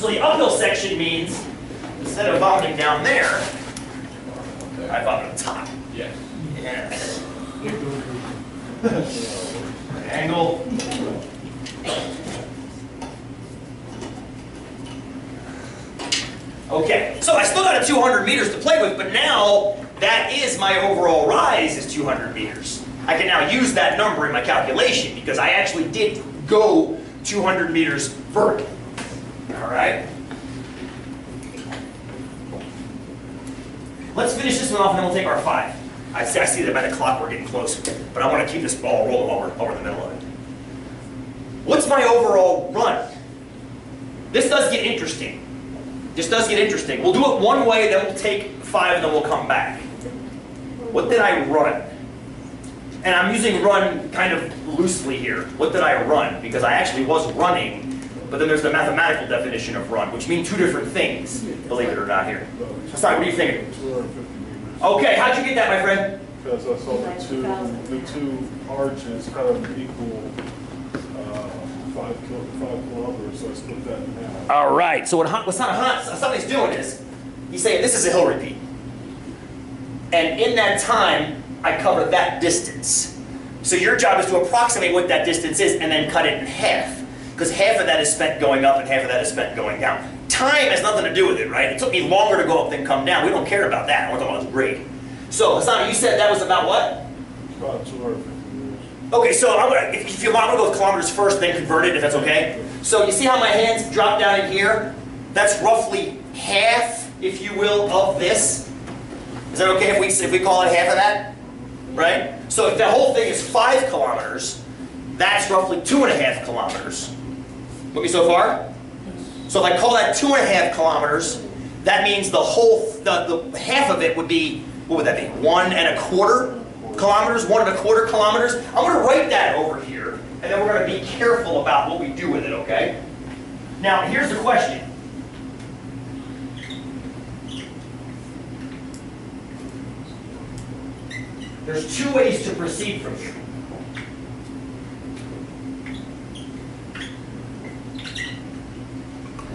So the uphill section means, instead of vomiting down there, I vomit on top. Yeah. Yes. Angle. Okay, so I still got a 200 meters to play with, but now that is my overall rise is 200 meters. I can now use that number in my calculation because I actually did go 200 meters vertical. All right? Let's finish this one off and then we'll take our 5. I see that by the clock we're getting close, but I want to keep this ball rolling while we're in the middle of it. What's my overall run? This does get interesting. This does get interesting. We'll do it one way, then we'll take 5, and then we'll come back. What did I run? And I'm using run kind of loosely here. What did I run? Because I actually was running, but then there's the mathematical definition of run, which means 2 different things, believe it or not here. Sorry, what are you thinking? 250 meters. Okay, how'd you get that, my friend? Because I saw the two arches kind of equal 5 kilometers, so I split that in half. All right, so what somebody's doing is, he's saying this is a hill repeat. And in that time, I covered that distance. So your job is to approximate what that distance is and then cut it in half. Because half of that is spent going up and half of that is spent going down. Time has nothing to do with it, right? It took me longer to go up than come down. We don't care about that. We're talking about the grade. So, Hassan, you said that was about what? About 250 meters. Okay, so if you want, I'm going to go with kilometers first, then convert it, if that's okay. So you see how my hands drop down in here? That's roughly half, if you will, of this. Is that okay if we call it half of that? Right? So if the whole thing is 5 kilometers, that's roughly 2.5 kilometers. With me so far? So if I call that 2.5 kilometers, that means the whole, the half of it would be, what would that be? 1.25 kilometers? 1.25 kilometers? I'm going to write that over here, and then we're going to be careful about what we do with it, okay? Now, here's the question. There's 2 ways to proceed from here.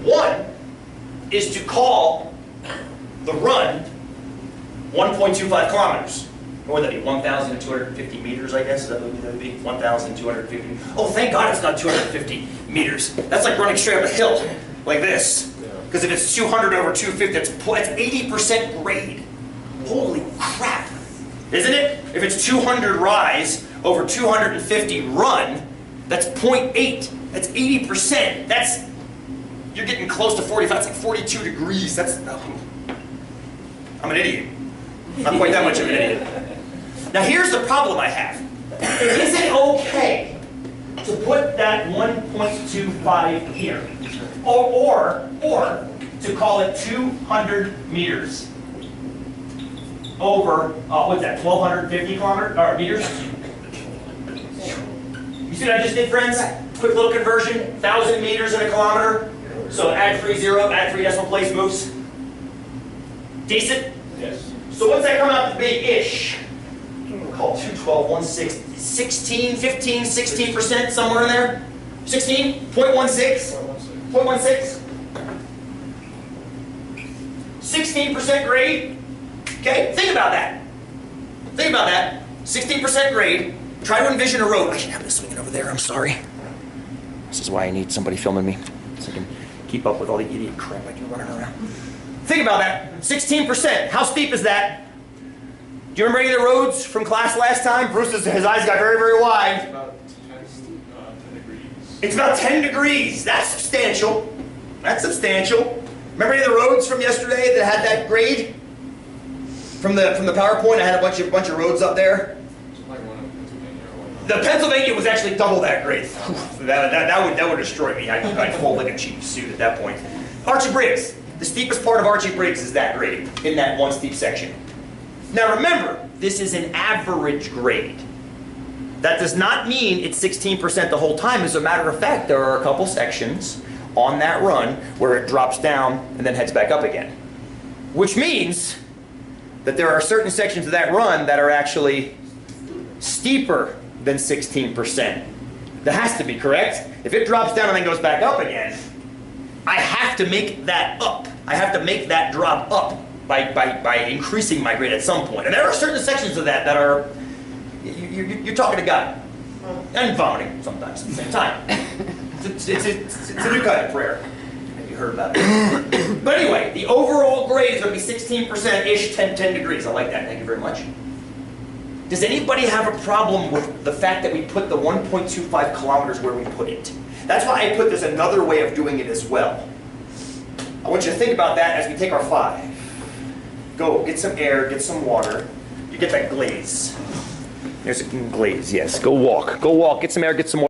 One is to call the run 1.25 kilometers. What would that be? 1,250 meters, I guess? Is that what that would be? 1,250. Oh, thank God it's not 250 meters. That's like running straight up a hill, like this. Because if it's 200 over 250, that's 80% grade. Holy crap. Isn't it? If it's 200 rise over 250 run, that's 0.8. That's 80%. That's, you're getting close to 45. It's like 42 degrees. That's, I'm an idiot. I'm quite that much of an idiot. Now here's the problem I have. Is it okay to put that 1.25 here? Or to call it 200 meters over, what's that, 1,250 meters? You see what I just did, friends? Quick little conversion, 1,000 meters in a kilometer. So add 3 add 3 decimal place moves. Decent? Yes. So what's that come out to be, ish? We'll call 212, 16, 16, 15, 16%, somewhere in there? 16? 0.16? 0.16? 16% grade? Okay, think about that. Think about that. 16% grade. Try to envision a road. I should have this swinging over there, I'm sorry. This is why I need somebody filming me, so I can keep up with all the idiot crap I do running around. Think about that. 16%. How steep is that? Do you remember any of the roads from class last time? Bruce, his eyes got very, very wide. About 10 degrees. It's about 10 degrees. That's substantial. That's substantial. Remember any of the roads from yesterday that had that grade? From the PowerPoint, I had a bunch of roads up there. Like one in Pennsylvania or one. The Pennsylvania was actually double that grade. that would destroy me. I'd fold like a cheap suit at that point. Archie Briggs. The steepest part of Archie Briggs is that grade, in that one steep section. Now remember, this is an average grade. That does not mean it's 16% the whole time. As a matter of fact, there are a couple sections on that run where it drops down and then heads back up again. Which means that there are certain sections of that run that are actually steeper than 16%. That has to be correct. If it drops down and then goes back up again, I have to make that up. I have to make that drop up by increasing my grade at some point. And there are certain sections of that are, you're talking to God. And vomiting sometimes at the same time. It's a new kind of prayer. Have you heard about it? But anyway, the overall grade is going to be 16%-ish, 10 degrees. I like that. Thank you very much. Does anybody have a problem with the fact that we put the 1.25 kilometers where we put it? That's why I put there's another way of doing it as well. I want you to think about that as we take our 5. Go, get some air, get some water. You get that glaze. There's a glaze, yes. Go walk, get some air, get some water.